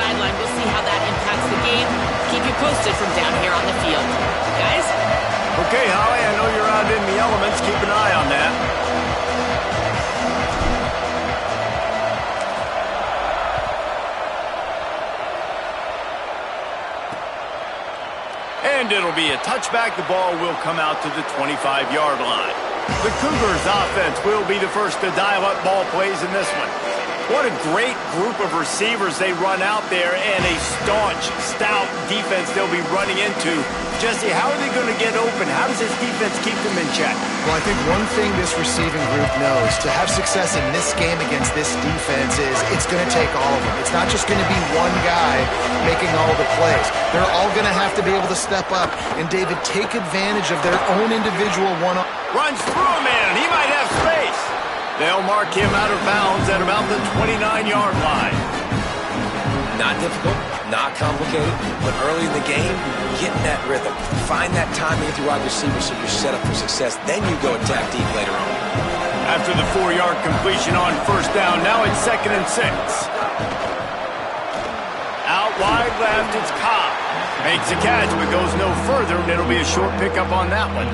sideline. We'll see how that impacts the game. Keep you posted from down here on the field. Guys? Okay, Holly, I know you're out in the elements. Keep an eye on that. And it'll be a touchback. The ball will come out to the 25-yard line. The Cougars offense will be the first to dial up ball plays in this one. What a great group of receivers they run out there, and a staunch, stout defense they'll be running into. Jesse, how are they going to get open? How does this defense keep them in check? Well, I think one thing this receiving group knows, to have success in this game against this defense, is it's going to take all of them. It's not just going to be one guy making all the plays. They're all going to have to be able to step up and, David, take advantage of their own individual one-on-one. Runs through a man. He might have space. They'll mark him out of bounds at about the 29-yard line. Not difficult, not complicated, but early in the game, get in that rhythm. Find that timing with your wide receiver so you're set up for success. Then you go attack deep later on. After the 4-yard completion on first down, now it's 2nd and 6. Out wide left, it's Cobb. Makes a catch, but goes no further, and it'll be a short pickup on that one.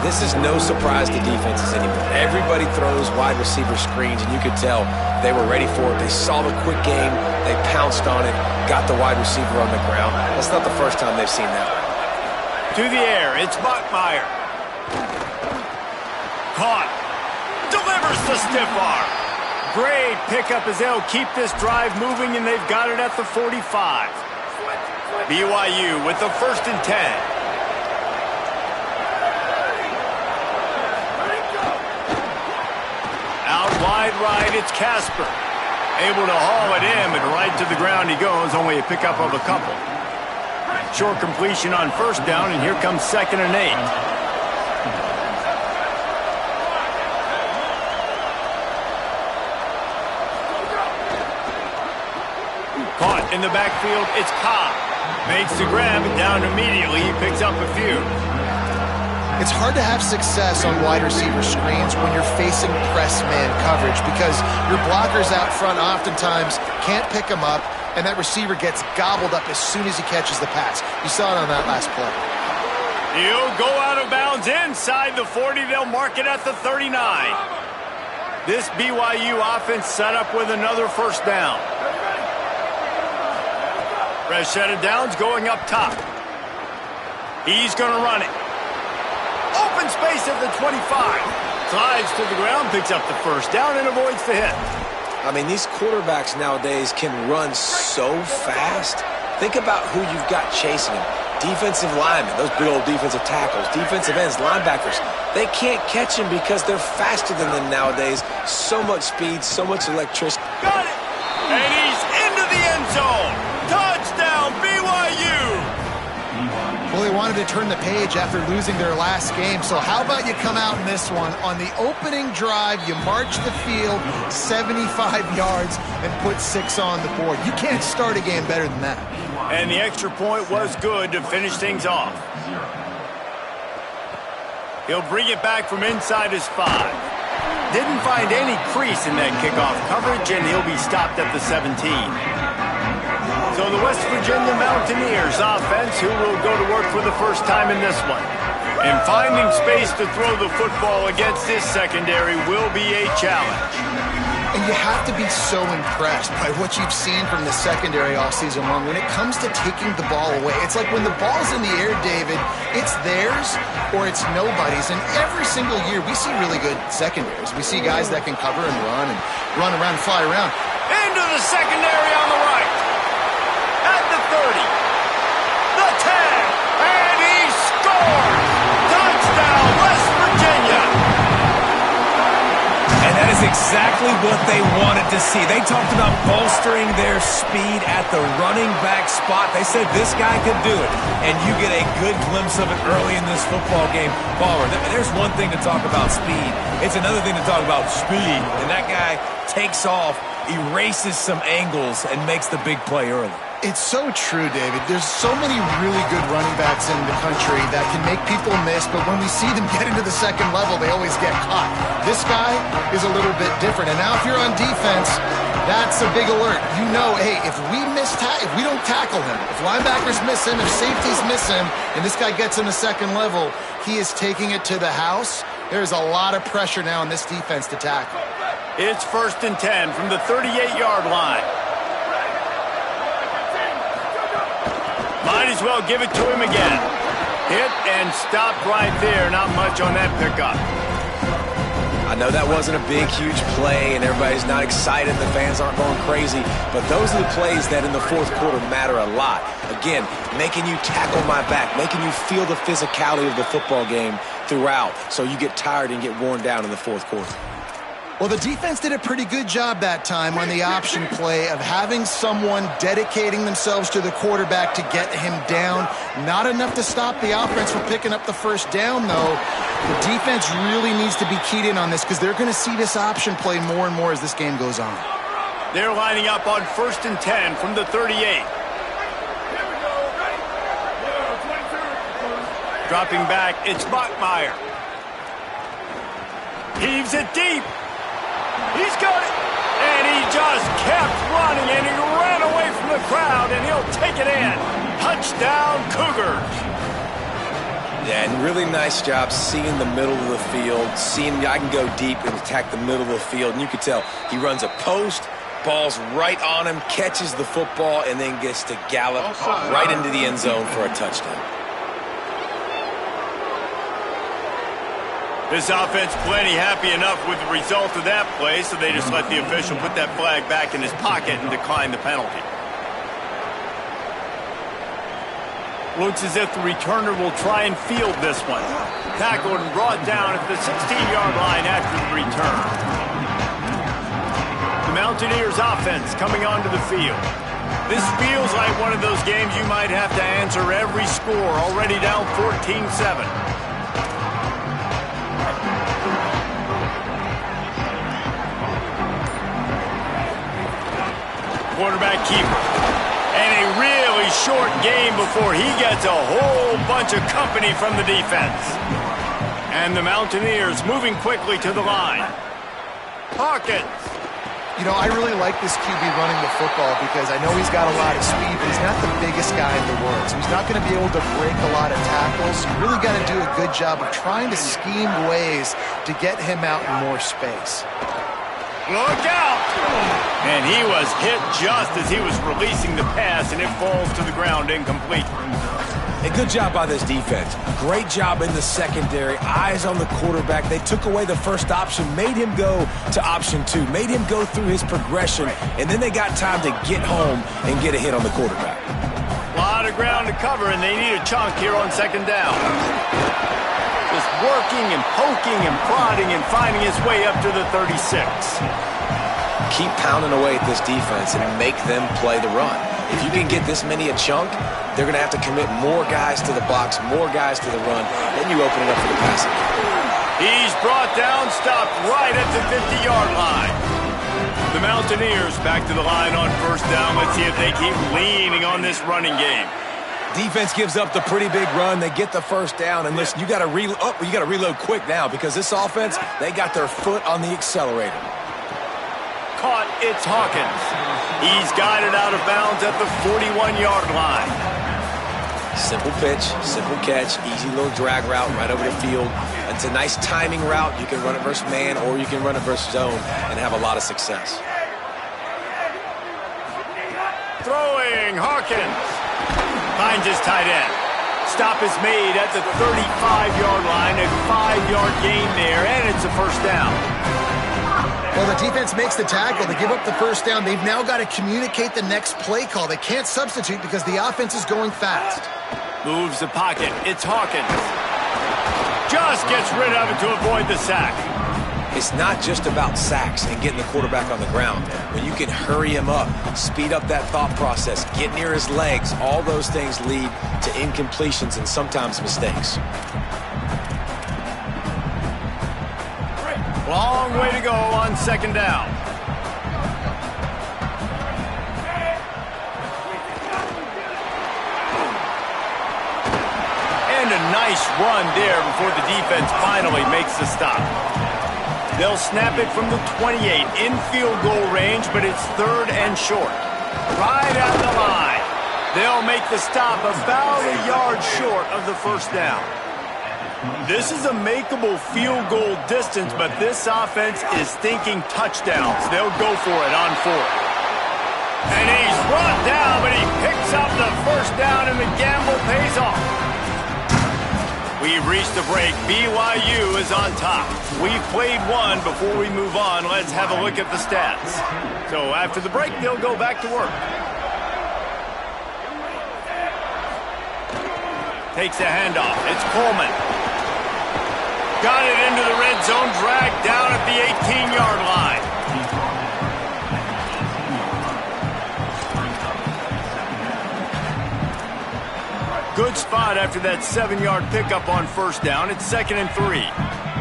This is no surprise to defenses anymore. Everybody throws wide receiver screens, and you could tell they were ready for it. They saw the quick game. They pounced on it, got the wide receiver on the ground. That's not the first time they've seen that. To the air, it's Bachmeier. Caught. Delivers the stiff arm. Great pickup as they'll keep this drive moving, and they've got it at the 45. BYU with the 1st and 10. Out wide right, it's Casper. Able to haul it in, but right to the ground he goes, only a pickup of a couple. Short completion on first down, and here comes 2nd and 8. Caught in the backfield, it's Cobb. Makes the grab, and down immediately, he picks up a few. It's hard to have success on wide receiver screens when you're facing press man coverage because your blockers out front oftentimes can't pick them up, and that receiver gets gobbled up as soon as he catches the pass. You saw it on that last play. He'll go out of bounds inside the 40. They'll mark it at the 39. This BYU offense set up with another first down. Fresh set of downs going up top. He's going to run it. Open space at the 25. Slides to the ground, picks up the first down, and avoids the hit. I mean, these quarterbacks nowadays can run so fast. Think about who you've got chasing them. Defensive linemen, those big old defensive tackles, defensive ends, linebackers. They can't catch him because they're faster than them nowadays. So much speed, so much electricity. Got it! And he's into the end zone. Touchdown, BYU! Well, they wanted to turn the page after losing their last game, so how about you come out in this one? On the opening drive, you march the field 75 yards and put 6 on the board. You can't start a game better than that. And the extra point was good to finish things off. He'll bring it back from inside his 5. Didn't find any crease in that kickoff coverage, and he'll be stopped at the 17. So the West Virginia Mountaineers offense, who will go to work for the first time in this one. And finding space to throw the football against this secondary will be a challenge. And you have to be so impressed by what you've seen from the secondary all season long when it comes to taking the ball away. It's like when the ball's in the air, David, it's theirs or it's nobody's. And every single year we see really good secondaries. We see guys that can cover and run around, fly around. Into the secondary on the right. At the 30. The 10. And he scores! Touchdown, West Virginia! And that is exactly what they wanted to see. They talked about bolstering their speed at the running back spot. They said this guy could do it. And you get a good glimpse of it early in this football game. Baller, there's one thing to talk about speed. It's another thing to talk about speed. And that guy takes off, erases some angles, and makes the big play early. It's so true, David. There's so many really good running backs in the country that can make people miss, but when we see them get into the second level, they always get caught. This guy is a little bit different. And now if you're on defense, That's a big alert. You know, hey, if we don't tackle him, if linebackers miss him, if safeties miss him, and this guy gets him a second level, he is taking it to the house. There's a lot of pressure now on this defense to tackle. It's 1st and 10 from the 38-yard line. Might as well give it to him again. Hit and stopped right there. Not much on that pickup. I know that wasn't a big, huge play, and everybody's not excited. The fans aren't going crazy. But those are the plays that in the fourth quarter matter a lot. Again, making you tackle my back, making you feel the physicality of the football game throughout so you get tired and get worn down in the fourth quarter. Well, the defense did a pretty good job that time on the option play of having someone dedicating themselves to the quarterback to get him down. Not enough to stop the offense from picking up the first down, though. The defense really needs to be keyed in on this because they're going to see this option play more and more as this game goes on. They're lining up on 1st and 10 from the 38. Dropping back, it's Bachmeier. Heaves it deep. He's got it. And he just kept running, and he ran away from the crowd, and he'll take it in. Touchdown, Cougars. Yeah, and really nice job seeing the middle of the field, seeing I can go deep and attack the middle of the field. And you can tell he runs a post, ball's right on him, catches the football, and then gets to gallop right into the end zone for a touchdown. This offense plenty happy enough with the result of that play, so they just let the official put that flag back in his pocket and decline the penalty. Looks as if the returner will try and field this one. Tackled and brought down at the 16-yard line after the return. The Mountaineers offense coming onto the field. This feels like one of those games you might have to answer every score, already down 14-7. Quarterback keeper. And a really short game before he gets a whole bunch of company from the defense. And the Mountaineers moving quickly to the line. Hawkins. You know, I really like this QB running the football because I know he's got a lot of speed, but he's not the biggest guy in the world. So he's not going to be able to break a lot of tackles. So you really got to do a good job of trying to scheme ways to get him out in more space. Look out! And he was hit just as he was releasing the pass, and it falls to the ground incomplete. A good job by this defense. Great job in the secondary. Eyes on the quarterback. They took away the first option, made him go to option 2, made him go through his progression, and then they got time to get home and get a hit on the quarterback. A lot of ground to cover, and they need a chunk here on 2nd down. Just working and poking and prodding and finding his way up to the 36. Keep pounding away at this defense and make them play the run. If you can get this many a chunk, they're going to have to commit more guys to the box, more guys to the run, then you open it up for the passing. He's brought down, stopped right at the 50-yard line. The Mountaineers back to the line on 1st down. Let's see if they keep leaning on this running game. Defense gives up the pretty big run. They get the first down. And listen, you got to reload quick now because this offense, they got their foot on the accelerator. Caught, it's Hawkins. He's got it out of bounds at the 41-yard line. Simple pitch, simple catch, easy little drag route right over the field. It's a nice timing route. You can run it versus man or you can run it versus zone and have a lot of success. Throwing, Hawkins. Finds his tight end. Stop is made at the 35-yard line. A 5-yard gain there, and it's a 1st down. Well, the defense makes the tackle. They give up the 1st down. They've now got to communicate the next play call. They can't substitute because the offense is going fast. Moves the pocket. It's Hawkins. Just gets rid of it to avoid the sack. It's not just about sacks and getting the quarterback on the ground. When you can hurry him up, speed up that thought process, get near his legs, all those things lead to incompletions and sometimes mistakes. Long way to go on 2nd down. And a nice run there before the defense finally makes the stop. They'll snap it from the 28 in field goal range, but it's 3rd and short. Right at the line. They'll make the stop about a yard short of the first down. This is a makeable field goal distance, but this offense is thinking touchdowns. They'll go for it on 4th. And he's brought down, but he picks up the first down, and the gamble pays off. We've reached the break. BYU is on top. We've played one. Before we move on, let's have a look at the stats. So after the break, they'll go back to work. Takes a handoff. It's Coleman. Got it into the red zone, dragged down at the 18-yard line. Good spot after that 7-yard pickup on first down. It's 2nd and 3.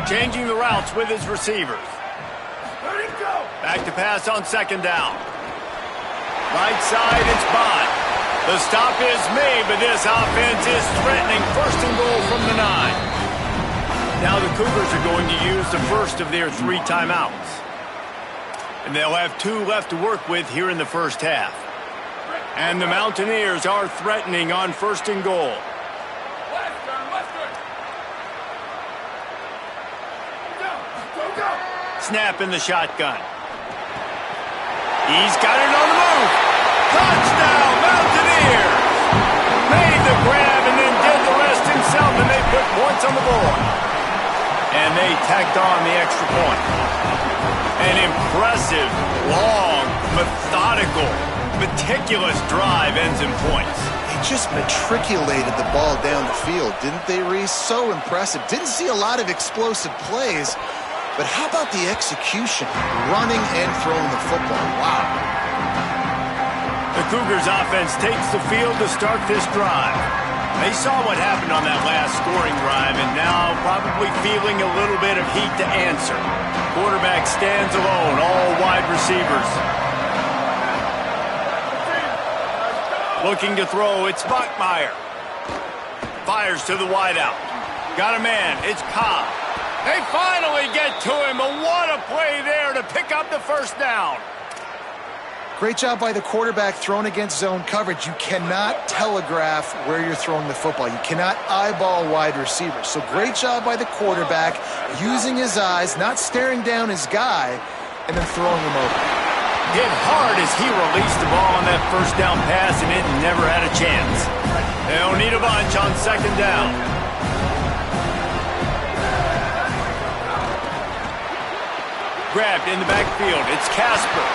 Changing the routes with his receivers. Back to pass on 2nd down. Right side, it's Bond. The stop is made, but this offense is threatening 1st and goal from the 9. Now the Cougars are going to use the first of their 3 timeouts. And they'll have 2 left to work with here in the first half. And the Mountaineers are threatening on 1st and goal. Snap in the shotgun. He's got it on the move. Touchdown, Mountaineers! Made the grab and then did the rest himself, and they put points on the board. And they tacked on the extra point. An impressive, long, methodical, meticulous drive ends in points. They just matriculated the ball down the field, didn't they, Reese? So impressive. Didn't see a lot of explosive plays, but how about the execution? Running and throwing the football. Wow. The Cougars offense takes the field to start this drive. They saw what happened on that last scoring drive and now probably feeling a little bit of heat to answer. Quarterback stands alone, all wide receivers. Looking to throw, it's Bachmeier. Fires to the wideout. Got a man, it's Cobb. They finally get to him, but what a play there to pick up the first down. Great job by the quarterback throwing against zone coverage. You cannot telegraph where you're throwing the football. You cannot eyeball wide receivers. So great job by the quarterback using his eyes, not staring down his guy, and then throwing him over. Hit hard as he released the ball on that first down pass, and it never had a chance. They'll need a bunch on 2nd down. Grabbed in the backfield. It's Casper.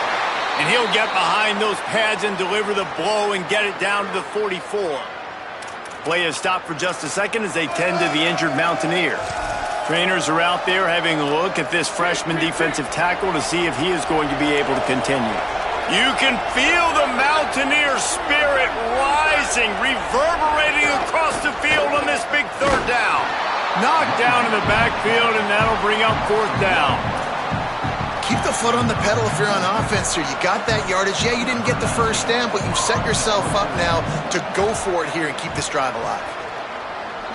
And he'll get behind those pads and deliver the blow and get it down to the 44. Play is stopped for just a second as they tend to the injured Mountaineer. Trainers are out there having a look at this freshman defensive tackle to see if he is going to be able to continue. You can feel the Mountaineer spirit rising, reverberating across the field on this big 3rd down. Knocked down in the backfield, and that'll bring up 4th down. Keep the foot on the pedal if you're on offense here. You got that yardage. Yeah, you didn't get the first down, but you've set yourself up now to go for it here and keep this drive alive.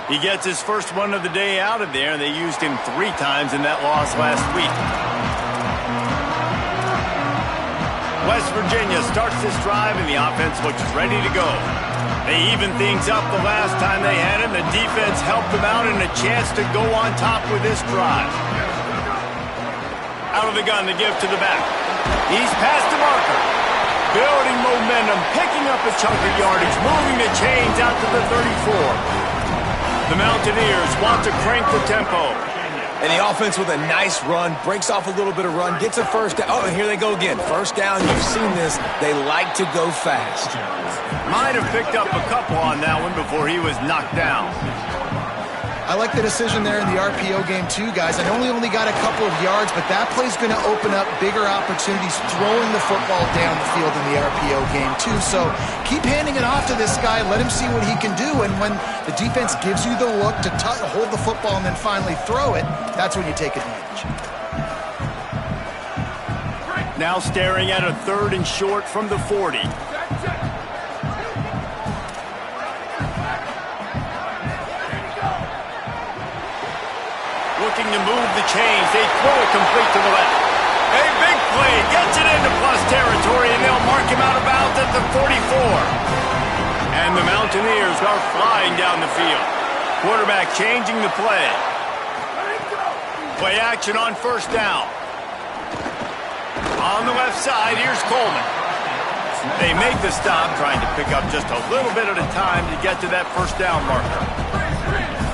He gets his first one of the day out of there, and they used him 3 times in that loss last week. West Virginia starts this drive, and the offense looks ready to go. They even things up the last time they had it. The defense helped them out and a chance to go on top with this drive. Out of the gun, the give to the back. He's past the marker. Building momentum, picking up a chunk of yardage, moving the chains out to the 34. The Mountaineers want to crank the tempo. And the offense with a nice run, breaks off a little bit of run, gets a first down. Oh, and here they go again. First down, you've seen this. They like to go fast. Might have picked up a couple on that one before he was knocked down. I like the decision there in the RPO game too, guys. I know he only got a couple of yards, but that play's going to open up bigger opportunities throwing the football down the field in the RPO game too. So keep handing it off to this guy. Let him see what he can do. And when the defense gives you the look to hold the football and then finally throw it, that's when you take advantage. Now staring at a 3rd and short from the 40. looking to move the chains. They throw it complete to the left. A big play gets it into plus territory, and they'll mark him out of bounds at the 44. And the Mountaineers are flying down the field. Quarterback changing the play. Play action on first down. On the left side, here's Coleman. They make the stop, trying to pick up just a little bit at a time to get to that first down marker.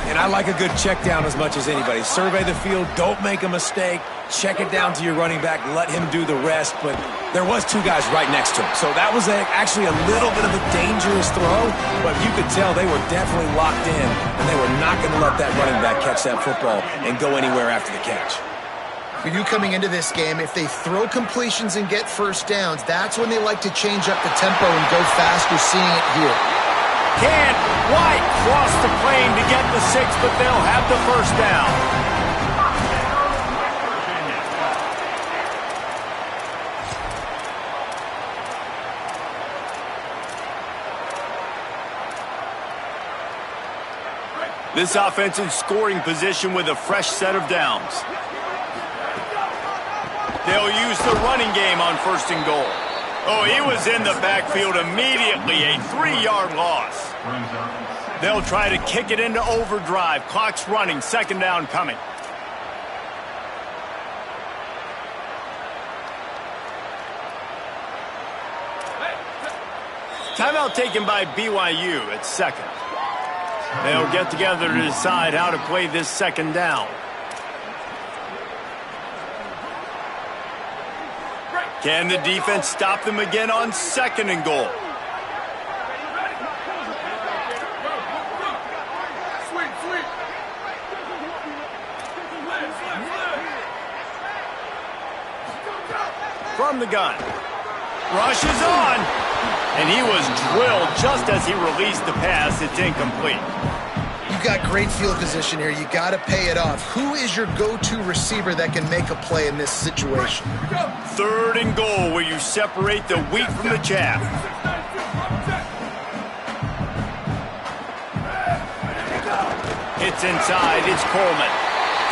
And I like a good check down as much as anybody. Survey the field, don't make a mistake, check it down to your running back, let him do the rest. But there was two guys right next to him. So that was actually a little bit of a dangerous throw, but you could tell they were definitely locked in, and they were not going to let that running back catch that football and go anywhere after the catch. For you coming into this game, if they throw completions and get first downs, that's when they like to change up the tempo and go faster, seeing it here. Can't quite cross the plane to get the 6, but they'll have the first down. This offense in scoring position with a fresh set of downs. They'll use the running game on first and goal. Oh, he was in the backfield immediately, a 3-yard loss. They'll try to kick it into overdrive. Clock's running, second down coming. Timeout taken by BYU at second. They'll get together to decide how to play this second down. Can the defense stop them again on second and goal? From the gun. Rushes on. And he was drilled just as he released the pass. It's incomplete. You've got great field position here. You got to pay it off. Who is your go-to receiver that can make a play in this situation? Third and goal, where you separate the wheat from the chaff. It's inside. It's Coleman.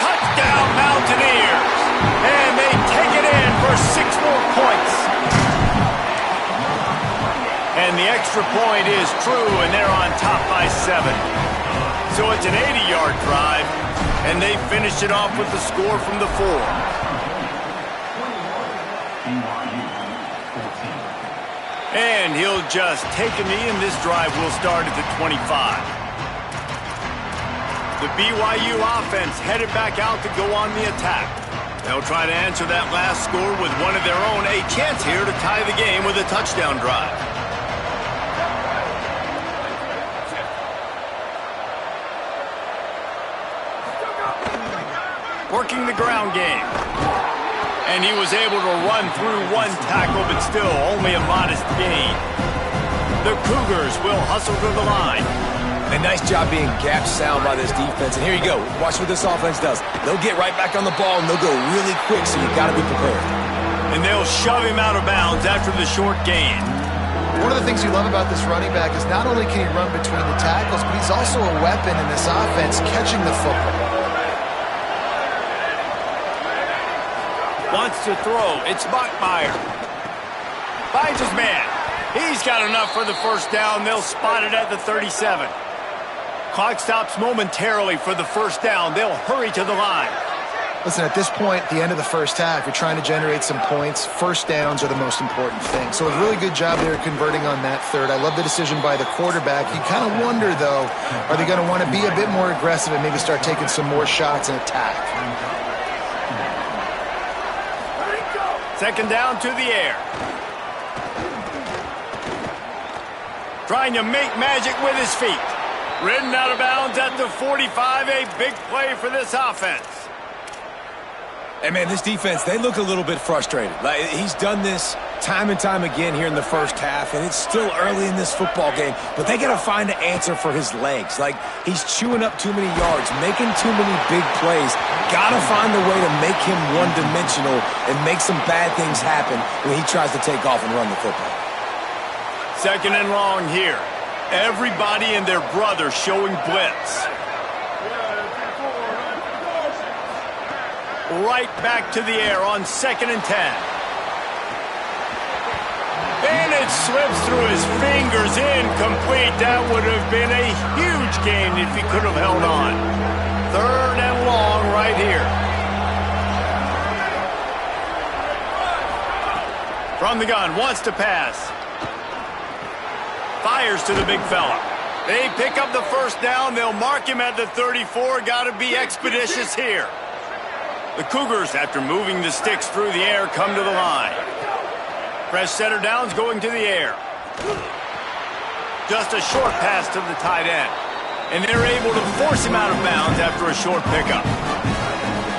Touchdown, Mountaineers. And they take it in for 6 more points. And the extra point is true, and they're on top by 7. So it's an 80-yard drive, and they finish it off with the score from the 4. And he'll just take a knee, and this drive will start at the 25. The BYU offense headed back out to go on the attack. They'll try to answer that last score with one of their own. A chance here to tie the game with a touchdown drive. Working the ground game. And he was able to run through one tackle, but still only a modest gain. The Cougars will hustle to the line. A nice job being gap sound by this defense. And here you go. Watch what this offense does. They'll get right back on the ball, and they'll go really quick, so you got to be prepared. And they'll shove him out of bounds after the short gain. One of the things you love about this running back is not only can he run between the tackles, but he's also a weapon in this offense, catching the football. Wants to throw. It's Bachmeier. Finds his man. He's got enough for the first down. They'll spot it at the 37. Clock stops momentarily for the first down. They'll hurry to the line. Listen, at this point, the end of the first half, you're trying to generate some points. First downs are the most important thing. So a really good job there converting on that third. I love the decision by the quarterback. You kind of wonder, though, are they going to want to be a bit more aggressive and maybe start taking some more shots and attack? Second down to the air. Trying to make magic with his feet. Ridden out of bounds at the 45. A big play for this offense. Hey, man, this defense, they look a little bit frustrated. Like, he's done this time and time again here in the first half, and it's still early in this football game, but they got to find an answer for his legs. Like, he's chewing up too many yards, making too many big plays. Got to find a way to make him one-dimensional and make some bad things happen when he tries to take off and run the football. Second and long here. Everybody and their brother showing blitz. right back to the air on 2nd and 10. And it slips through his fingers, incomplete. That would have been a huge gain if he could have held on. 3rd and long right here. From the gun, wants to pass. Fires to the big fella. They pick up the first down. They'll mark him at the 34. Got to be expeditious here. The Cougars, after moving the sticks through the air, come to the line. Fresh setter downs going to the air. Just a short pass to the tight end. And they're able to force him out of bounds after a short pickup.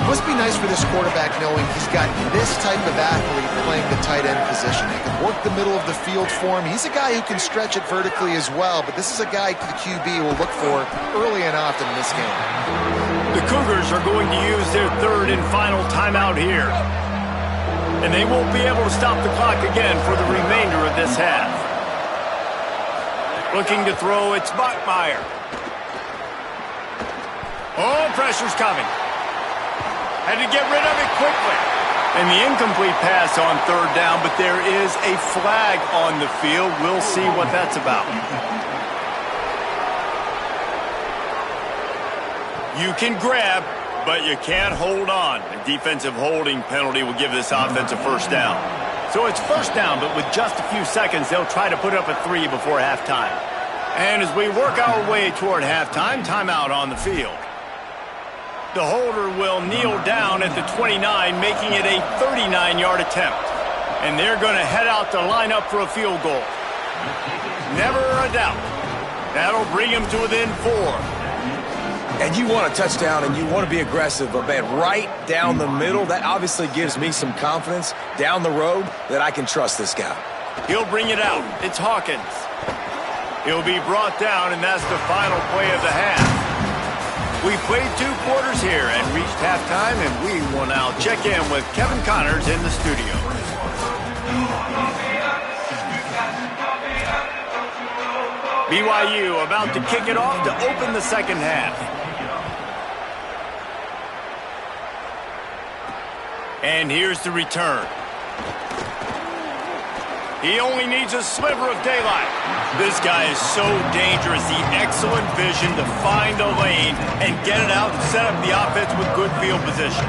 Must be nice for this quarterback knowing he's got this type of athlete playing the tight end position. He can work the middle of the field for him. He's a guy who can stretch it vertically as well, but this is a guy the QB will look for early and often in this game. The Cougars are going to use their 3rd and final timeout here. And they won't be able to stop the clock again for the remainder of this half. Looking to throw, it's Bachmeier. Oh, pressure's coming. Had to get rid of it quickly. And the incomplete pass on 3rd down, but there is a flag on the field. We'll see what that's about. You can grab, but you can't hold on. A defensive holding penalty will give this offense a 1st down. So it's 1st down, but with just a few seconds, they'll try to put up a 3 before halftime. And as we work our way toward halftime, timeout on the field. The holder will kneel down at the 29, making it a 39-yard attempt. And they're going to head out to line up for a field goal. Never a doubt. That'll bring them to within 4. And you want a touchdown and you want to be aggressive, but man, right down the middle, that obviously gives me some confidence down the road that I can trust this guy. He'll bring it out. It's Hawkins. He'll be brought down, and that's the final play of the half. We played 2 quarters here and reached halftime, and we will now check in with Kevin Connors in the studio. BYU about to kick it off to open the 2nd half. And here's the return. He only needs a sliver of daylight. This guy is so dangerous. The excellent vision to find a lane and get it out and set up the offense with good field position.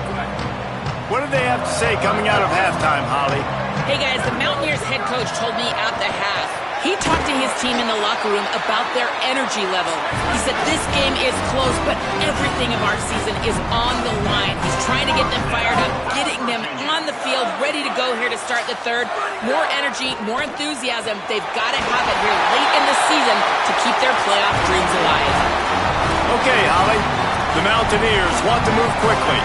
What do they have to say coming out of halftime, Holly? Hey, guys, the Mountaineers head coach told me at the half. He talked to his team in the locker room about their energy level. He said this game is close, but everything of our season is on the line. He's trying to get them fired up, getting them on the field, ready to go here to start the 3rd. More energy, more enthusiasm. They've got to have it here late in the season to keep their playoff dreams alive. Okay, Holly. The Mountaineers want to move quickly.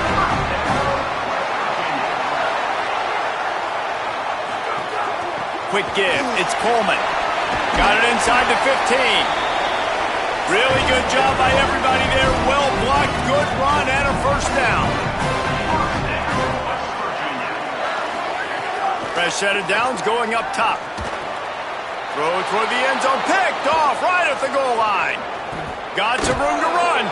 Quick give. It's Coleman. Got it inside the 15. Really good job by everybody there. Well blocked, good run, and a 1st down. Fresh set of downs going up top. Throw toward the end zone. Picked off right at the goal line. Got some room to run.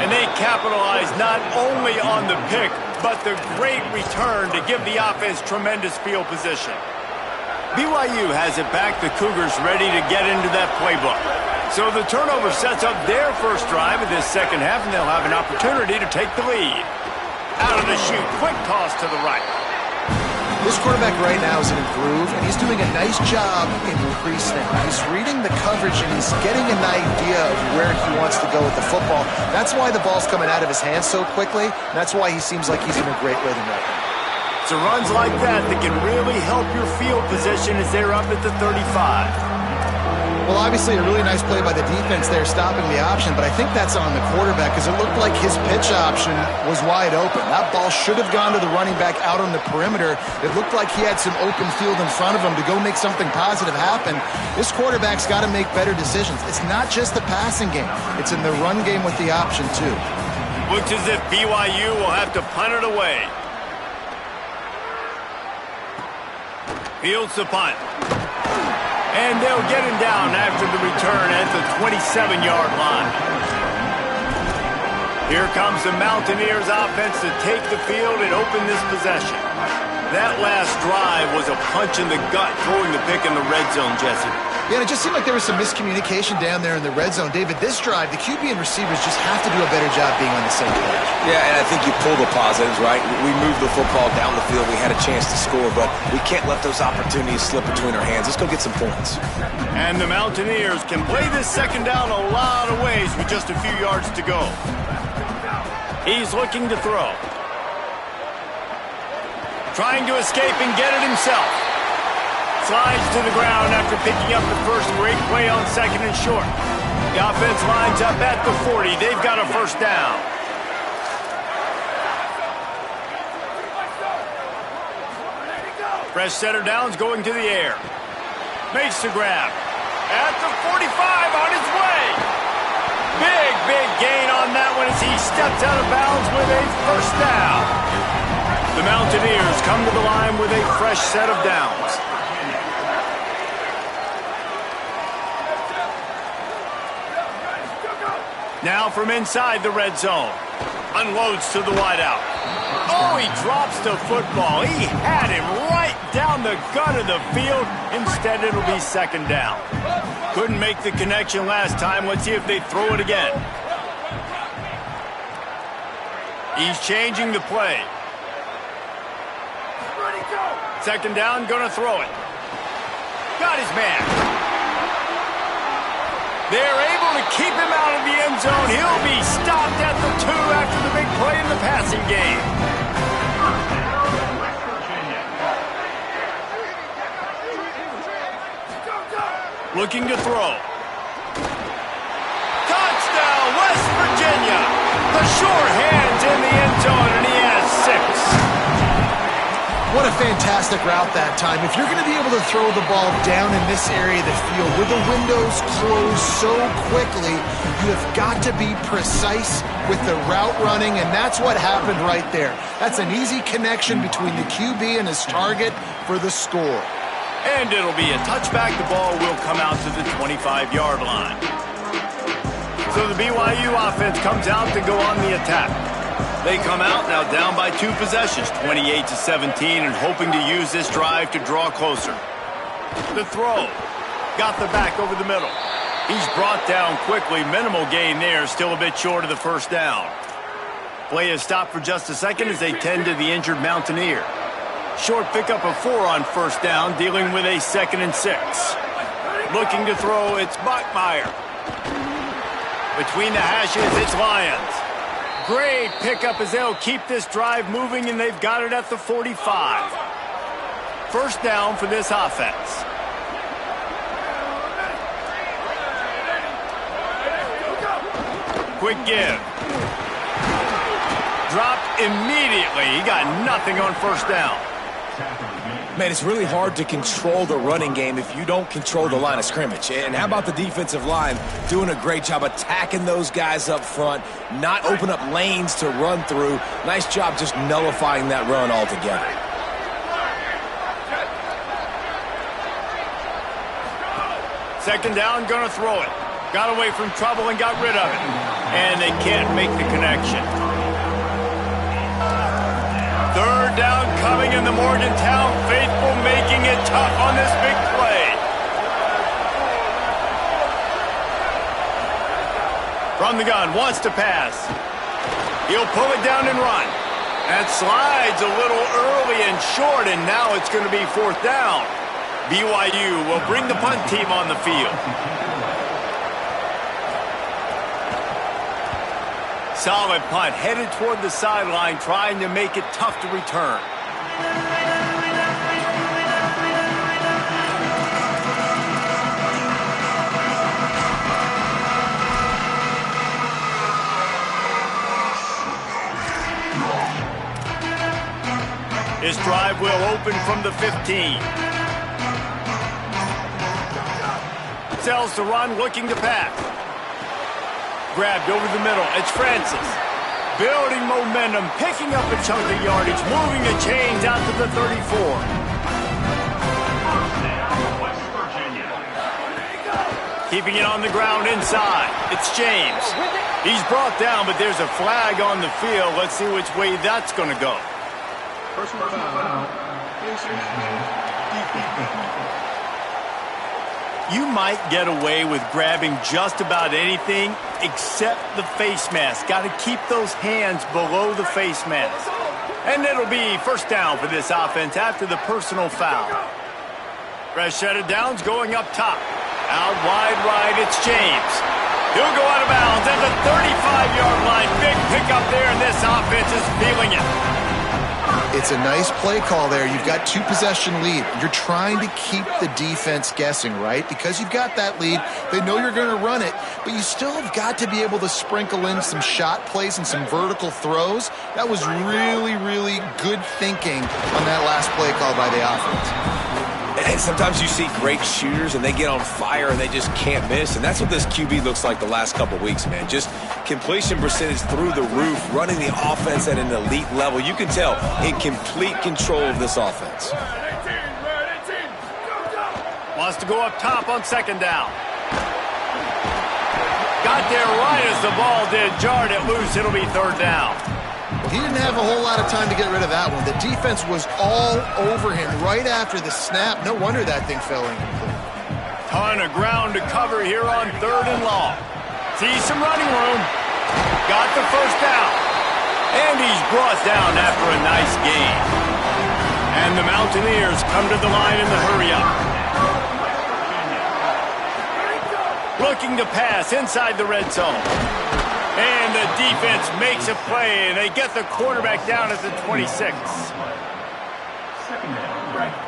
And they capitalized not only on the pick, but the great return to give the offense tremendous field position. BYU has it back. The Cougars ready to get into that playbook. So the turnover sets up their first drive of this 2nd half, and they'll have an opportunity to take the lead. Out of the chute, quick toss to the right. This quarterback right now is in a groove, and he's doing a nice job in pre-snap. He's reading the coverage, and he's getting an idea of where he wants to go with the football. That's why the ball's coming out of his hands so quickly, and that's why he seems like he's in a great rhythm right now. It's runs like that can really help your field position as they're up at the 35. Well, obviously a really nice play by the defense there stopping the option, but I think that's on the quarterback because it looked like his pitch option was wide open. That ball should have gone to the running back out on the perimeter. It looked like he had some open field in front of him to go make something positive happen. This quarterback's got to make better decisions. It's not just the passing game. It's in the run game with the option, too. Looks as if BYU will have to punt it away. Fields the punt. And they'll get him down after the return at the 27-yard line. Here comes the Mountaineers offense to take the field and open this possession. That last drive was a punch in the gut, throwing the pick in the red zone, Jesse. Yeah, and it just seemed like there was some miscommunication down there in the red zone. David, this drive, the QB and receivers just have to do a better job being on the same page. Yeah, and I think you pull the positives, right? We moved the football down the field. We had a chance to score, but we can't let those opportunities slip between our hands. Let's go get some points. And the Mountaineers can play this second down a lot of ways with just a few yards to go. He's looking to throw. Trying to escape and get it himself. Slides to the ground after picking up the first great play on second and short. The offense lines up at the 40. They've got a first down. Fresh setter downs going to the air. Makes the grab. At the 45 on his way. Big gain on that one as he steps out of bounds with a first down. The Mountaineers come to the line with a fresh set of downs. Now from inside the red zone. Unloads to the wideout. Oh, he drops the football. He had him right down the gut of the field. Instead, it'll be second down. Couldn't make the connection last time. Let's see if they throw it again. He's changing the play. Second down, gonna throw it. Got his man. They're able to keep him out of the end zone. He'll be stopped at the 2 after the big play in the passing game. Looking to throw. Touchdown, West Virginia. The sure hands in the end zone, and he has 6. What a fantastic route that time. If you're going to be able to throw the ball down in this area of the field where the windows close so quickly, you have got to be precise with the route running, and that's what happened right there. That's an easy connection between the QB and his target for the score. And it'll be a touchback. The ball will come out to the 25-yard line. So the BYU offense comes out to go on the attack. They come out now down by 2 possessions, 28-17, and hoping to use this drive to draw closer. The throw. Got the back over the middle. He's brought down quickly. Minimal gain there, still a bit short of the first down. Play is stopped for just a second as they tend to the injured Mountaineer. Short pickup of 4 on first down, dealing with a 2nd and 6. Looking to throw, it's Bachmeier. Between the hashes, it's Lyons. Great pickup as they'll keep this drive moving, and they've got it at the 45. First down for this offense. Quick give. Dropped immediately. He got nothing on first down. Man, it's really hard to control the running game if you don't control the line of scrimmage. And how about the defensive line doing a great job attacking those guys up front, not open up lanes to run through. Nice job just nullifying that run altogether. Second down, gonna throw it. Got away from trouble and got rid of it. And they can't make the connection. Third down coming, in the Morgantown faithful making it tough on this big play. From the gun, wants to pass. He'll pull it down and run. That slides a little early and short, and now it's going to be 4th down. BYU will bring the punt team on the field. Solid punt, headed toward the sideline, trying to make it tough to return. This drive will open from the 15. Sells to run, looking to pass. Grabbed over the middle. It's Francis. Building momentum, picking up a chunk of yardage, moving the chains out to the 34. Keeping it on the ground inside. It's James. He's brought down, but there's a flag on the field. Let's see which way that's going to go. Personal foul. You might get away with grabbing just about anything except the face mask. Got to keep those hands below the face mask. And it'll be first down for this offense after the personal foul. Fresh set of downs going up top. Out wide right, it's James. He'll go out of bounds at the 35-yard line. Big pickup there, and this offense is feeling it. It's a nice play call there. You've got 2-possession lead. You're trying to keep the defense guessing, right? Because you've got that lead, they know you're going to run it, but you still have got to be able to sprinkle in some shot plays and some vertical throws. That was really, really good thinking on that last play call by the offense. And sometimes you see great shooters and they get on fire and they just can't miss. And that's what this QB looks like the last couple weeks, man. Just completion percentage through the roof, running the offense at an elite level. You can tell in complete control of this offense. Wants to go up top on second down. Got there right as the ball did. Jarred it loose. It'll be third down. He didn't have a whole lot of time to get rid of that one. The defense was all over him right after the snap. No wonder that thing fell incomplete. Ton of ground to cover here on third and long. See some running room. Got the first down. And he's brought down after a nice gain. And the Mountaineers come to the line in the hurry-up. Looking to pass inside the red zone. And the defense makes a play, and they get the quarterback down at the 26.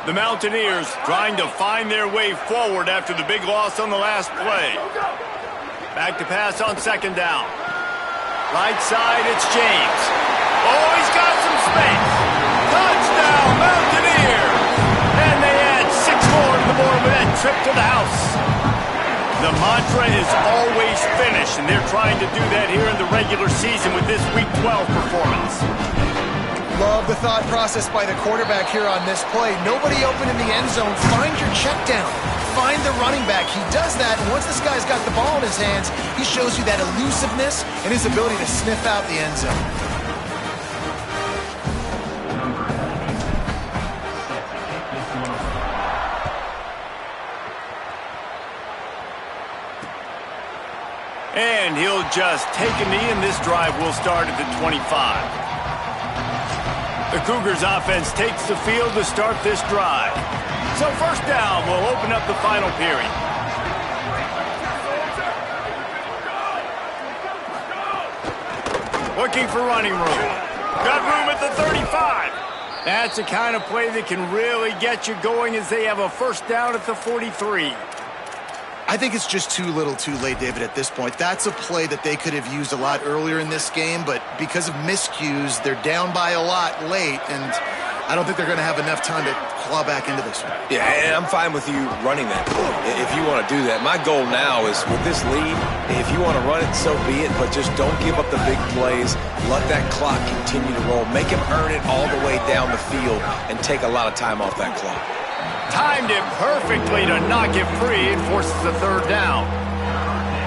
The Mountaineers trying to find their way forward after the big loss on the last play. Back to pass on second down. Right side, it's James. Oh, he's got some space. Touchdown, Mountaineers! And they add 6 more to the board with that trip to the house. The mantra is always finish, and they're trying to do that here in the regular season with this Week 12 performance. Love the thought process by the quarterback here on this play. Nobody open in the end zone. Find your check down. Find the running back. He does that, and once this guy's got the ball in his hands, he shows you that elusiveness and his ability to sniff out the end zone. And he'll just take a knee, and this drive will start at the 25. The Cougars offense takes the field to start this drive. So first down will open up the final period. Looking for running room. Got room at the 35. That's the kind of play that can really get you going as they have a first down at the 43. I think it's just too little too late, David, at this point. That's a play that they could have used a lot earlier in this game, but because of miscues, they're down by a lot late, and I don't think they're going to have enough time to claw back into this one. Yeah, and I'm fine with you running that if you want to do that. My goal now is with this lead, if you want to run it, so be it, but just don't give up the big plays. Let that clock continue to roll. Make him earn it all the way down the field and take a lot of time off that clock. Timed it perfectly to knock it free and forces the third down.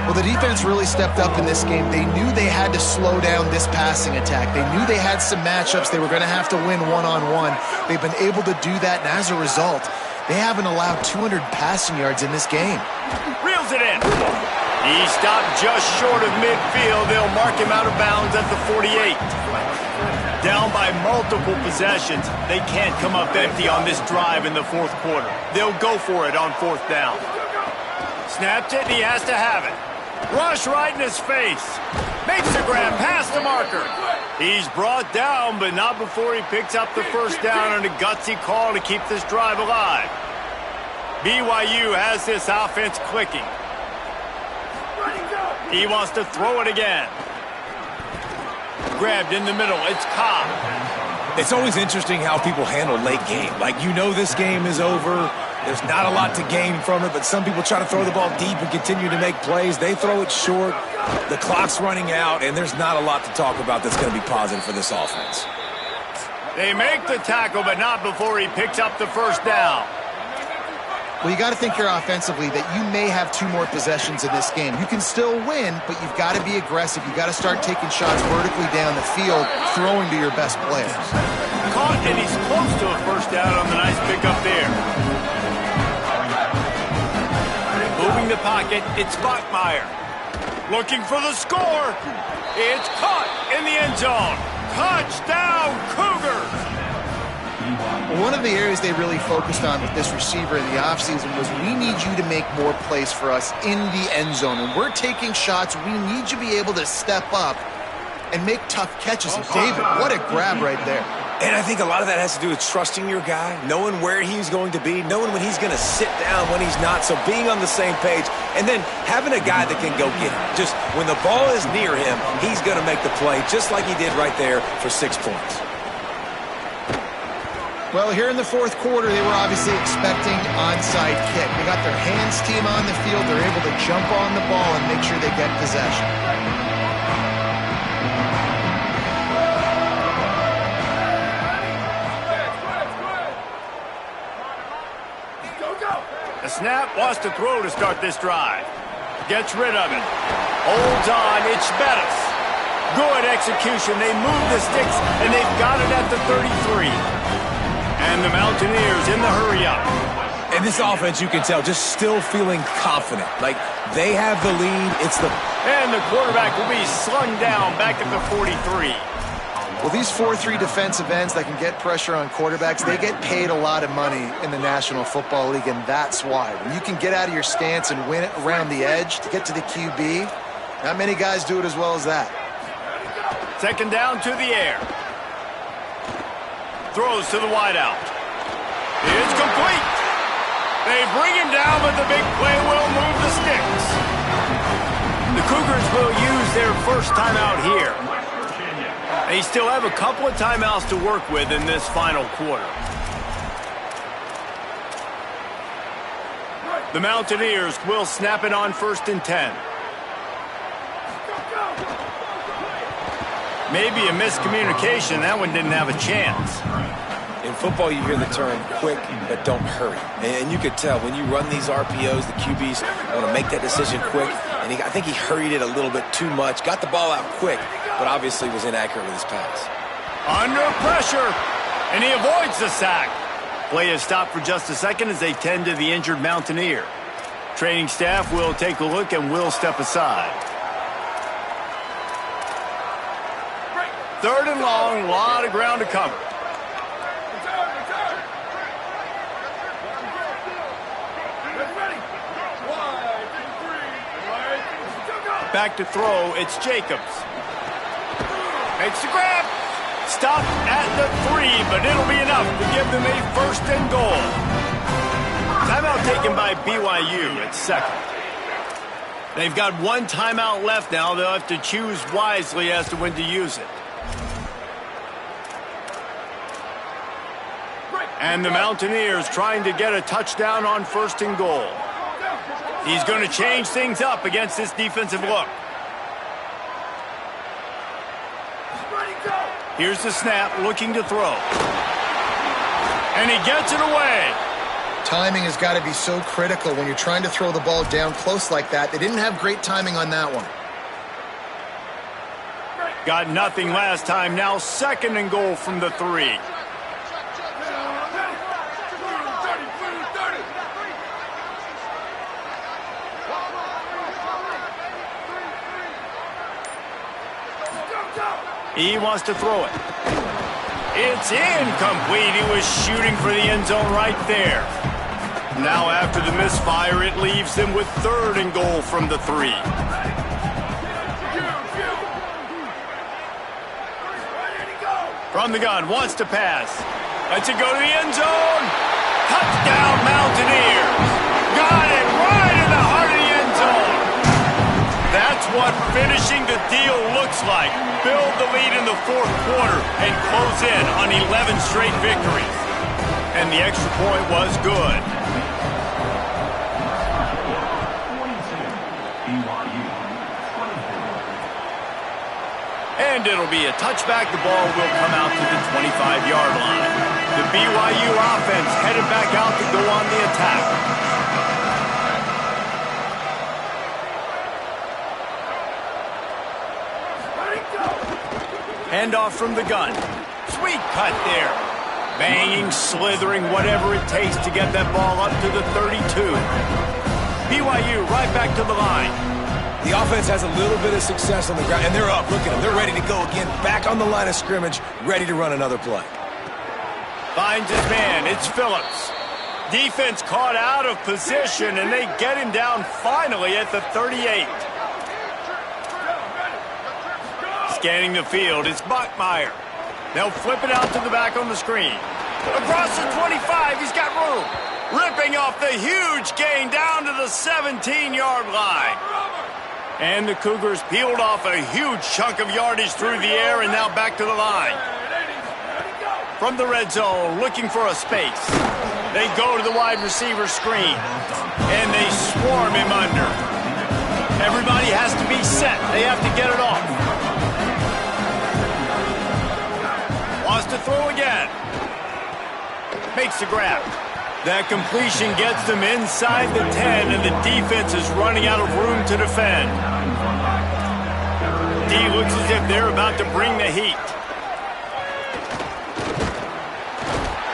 Well, the defense really stepped up in this game. They knew they had to slow down this passing attack. They knew they had some matchups they were going to have to win one-on-one. They've been able to do that, and as a result, they haven't allowed 200 passing yards in this game. Reels it in. He stopped just short of midfield. They'll mark him out of bounds at the 48. Down by multiple possessions. They can't come up empty on this drive in the fourth quarter. They'll go for it on fourth down. Snapped it, and he has to have it. Rush right in his face. Makes the grab past the marker. He's brought down, but not before he picks up the first down on a gutsy call to keep this drive alive. BYU has this offense clicking. He wants to throw it again. Grabbed in the middle. It's Cobb. It's always interesting how people handle late game. Like, you know this game is over. There's not a lot to gain from it, but some people try to throw the ball deep and continue to make plays. They throw it short. The clock's running out, and there's not a lot to talk about that's going to be positive for this offense. They make the tackle, but not before he picks up the first down. Well, you got to think here offensively that you may have 2 more possessions in this game. You can still win, but you've got to be aggressive. You've got to start taking shots vertically down the field, throwing to your best players. Caught, and he's close to a first down on the nice pickup there. Moving the pocket, it's Bachmeier. Looking for the score. It's caught in the end zone. Touchdown, Cougars! Well, one of the areas they really focused on with this receiver in the offseason was we need you to make more plays for us in the end zone. When we're taking shots, we need you to be able to step up and make tough catches. And David, what a grab right there. And I think a lot of that has to do with trusting your guy, knowing where he's going to be, knowing when he's going to sit down, when he's not, so being on the same page, and then having a guy that can go get it. Just when the ball is near him, he's going to make the play, just like he did right there for 6 points. Well, here in the fourth quarter, they were obviously expecting onside kick. They got their hands team on the field. They're able to jump on the ball and make sure they get possession. The snap wants to throw to start this drive. Gets rid of it. Holds on. It's Bettis. Good execution. They move the sticks, and they've got it at the 33. And the Mountaineers in the hurry-up. And this offense, you can tell, just still feeling confident. Like, they have the lead. And the quarterback will be slung down back at the 43. Well, these 4-3 defensive ends that can get pressure on quarterbacks, they get paid a lot of money in the National Football League, and that's why. When you can get out of your stance and win it around the edge to get to the QB, not many guys do it as well as that. Second down to the air. Throws to the wideout. It's complete. They bring him down, but the big play will move the sticks. The Cougars will use their first timeout here. They still have a couple of timeouts to work with in this final quarter. The Mountaineers will snap it on 1st and 10. Maybe a miscommunication. That one didn't have a chance. In football, you hear the term quick, but don't hurry. And you could tell when you run these RPOs, the QBs want to make that decision quick. And I think he hurried it a little bit too much. Got the ball out quick, but obviously was inaccurate with his pass. Under pressure, and he avoids the sack. Play is stopped for just a second as they tend to the injured Mountaineer. Training staff will take a look and will step aside. 3rd and long, a lot of ground to cover. Back to throw, it's Jacobs. Makes the grab. Stopped at the 3, but it'll be enough to give them a 1st and goal. Timeout taken by BYU at 2nd. They've got 1 timeout left now. They'll have to choose wisely as to when to use it. And the Mountaineers trying to get a touchdown on 1st and goal. He's going to change things up against this defensive look. Here's the snap, looking to throw. And he gets it away. Timing has got to be so critical when you're trying to throw the ball down close like that. They didn't have great timing on that one. Got nothing last time. Now 2nd and goal from the 3. He wants to throw it. It's incomplete. He was shooting for the end zone right there. Now after the misfire, it leaves them with 3rd and goal from the 3. From the gun, wants to pass. Lets it go to the end zone. Touchdown, Mountaineers. Got it right in the heart of the end zone. That's what finishing the deal looks like. Build the lead in the 4th quarter and close in on 11 straight victories. And the extra point was good. And it'll be a touchback. The ball will come out to the 25-yard line. The BYU offense headed back out to go on the attack. Handoff from the gun. Sweet cut there. Banging, slithering, whatever it takes to get that ball up to the 32. BYU right back to the line. The offense has a little bit of success on the ground, and they're up. Look at them. They're ready to go again. Back on the line of scrimmage, ready to run another play. Finds his man. It's Phillips. Defense caught out of position, and they get him down finally at the 38. Scanning the field, it's Bachmeier. They'll flip it out to the back on the screen. Across the 25, he's got room. Ripping off the huge gain down to the 17-yard line. And the Cougars peeled off a huge chunk of yardage through the air and now back to the line. From the red zone, looking for a space. They go to the wide receiver screen. And they swarm him under. Everybody has to be set. They have to get it off. Wants to throw again. Makes the grab. That completion gets them inside the 10, and the defense is running out of room to defend. D looks as if they're about to bring the heat.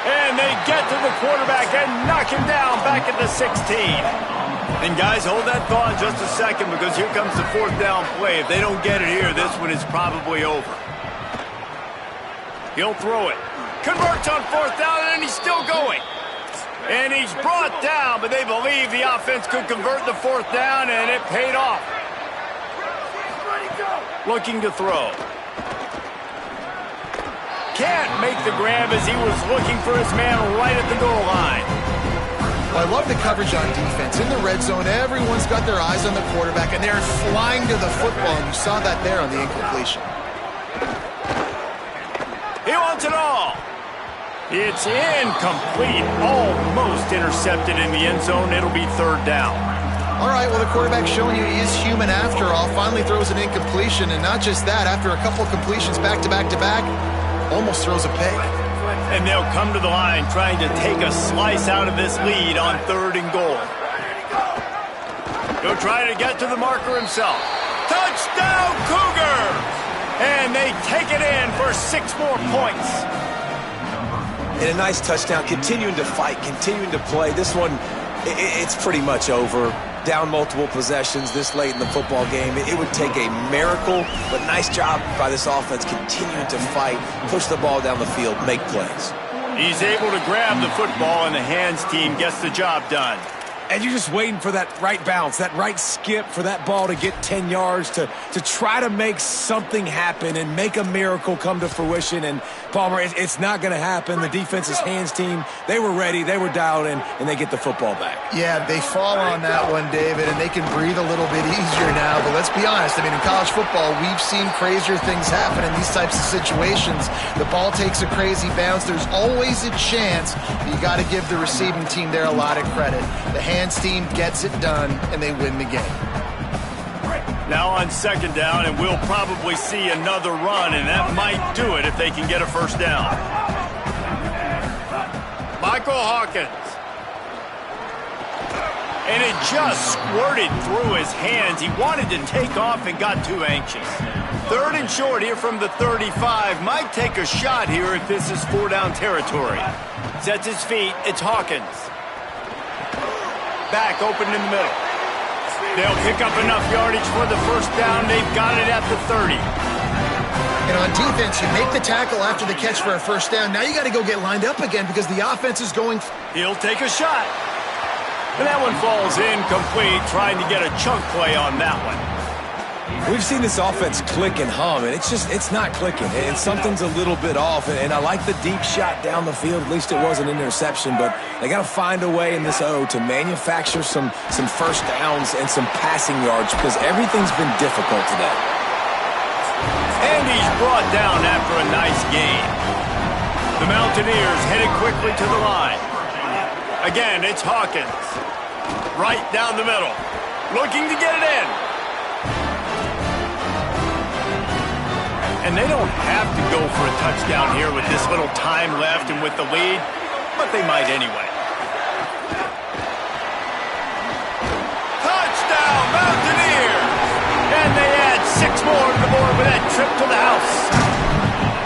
And they get to the quarterback and knock him down back at the 16. And guys, hold that thought just a second, because here comes the fourth down play. If they don't get it here, this one is probably over. He'll throw it. Converts on fourth down, and he's still going. And he's brought down, but they believe the offense could convert the fourth down, and it paid off. Looking to throw. Can't make the grab as he was looking for his man right at the goal line. Well, I love the coverage on defense. In the red zone, everyone's got their eyes on the quarterback, and they're flying to the football, and you saw that there on the incompletion. He wants it all. It's incomplete, almost intercepted in the end zone. It'll be third down. All right, well, the quarterback showing you he is human after all. Finally throws an incompletion, and not just that, after a couple completions back-to-back-to-back, almost throws a pick. And they'll come to the line trying to take a slice out of this lead on third and goal. He'll try to get to the marker himself. Touchdown, Cougars! And they take it in for 6 more points. And a nice touchdown, continuing to fight, continuing to play. This one, it's pretty much over. Down multiple possessions this late in the football game. It would take a miracle, but nice job by this offense continuing to fight, push the ball down the field, make plays. He's able to grab the football, and the hands team gets the job done. And you're just waiting for that right bounce, that right skip for that ball to get 10 yards to try to make something happen and make a miracle come to fruition. And, Palmer, it's not going to happen. The defense's hands team, they were ready, they were dialed in, and they get the football back. Yeah, they fall on that one, David, and they can breathe a little bit easier now. But let's be honest, I mean, in college football, we've seen crazier things happen in these types of situations. The ball takes a crazy bounce. There's always a chance. You got to give the receiving team there a lot of credit. The hands team gets it done, and they win the game. Now on second down, and we'll probably see another run, and that might do it if they can get a first down. Michael Hawkins. And it just squirted through his hands. He wanted to take off and got too anxious. Third and short here from the 35. Might take a shot here if this is 4-down territory. Sets his feet. It's Hawkins. Back open in the middle. They'll pick up enough yardage for the first down. They've got it at the 30. And on defense, you make the tackle after the catch for a first down. Now you got to go get lined up again because the offense is going. He'll take a shot. And that one falls incomplete, trying to get a chunk play on that one. We've seen this offense click and hum, and it's not clicking, and something's a little bit off. And I like the deep shot down the field. At least it wasn't an interception, but they got to find a way in this O to manufacture some first downs and some passing yards because everything's been difficult today. And he's brought down after a nice gain. The Mountaineers headed quickly to the line. Again, it's Hawkins. Right down the middle. Looking to get it in. And they don't have to go for a touchdown here with this little time left and with the lead, but they might anyway. Touchdown, Mountaineers! And they add 6 more to the board with that trip to the house.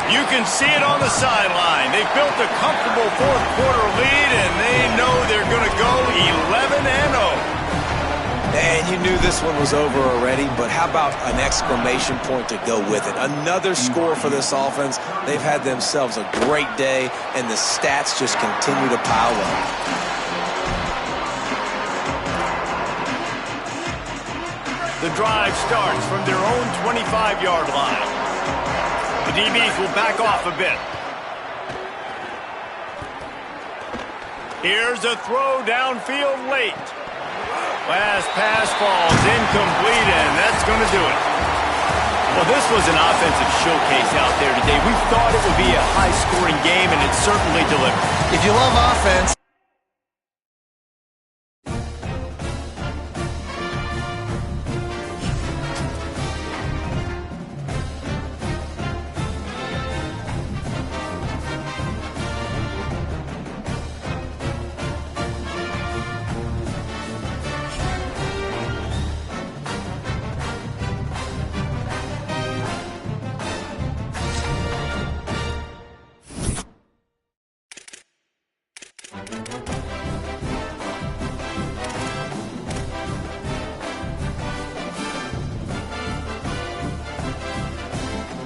You can see it on the sideline. They've built a comfortable fourth-quarter lead, and they know they're going to go 11-0. And you knew this one was over already, but how about an exclamation point to go with it? Another score for this offense. They've had themselves a great day, and the stats just continue to pile up. The drive starts from their own 25-yard line. The DBs will back off a bit. Here's a throw downfield late. Last pass falls incomplete, and that's going to do it. Well, this was an offensive showcase out there today. We thought it would be a high-scoring game, and it certainly delivered. If you love offense,